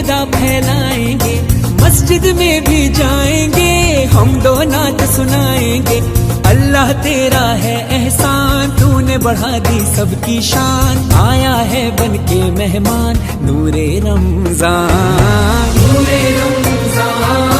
निदा फैलाएंगे, मस्जिद में भी जाएंगे, हम दो नात सुनाएंगे। अल्लाह तेरा है एहसान, तूने बढ़ा दी सबकी शान, आया है बन के मेहमान नूरे रमजान, नूरे रमजान।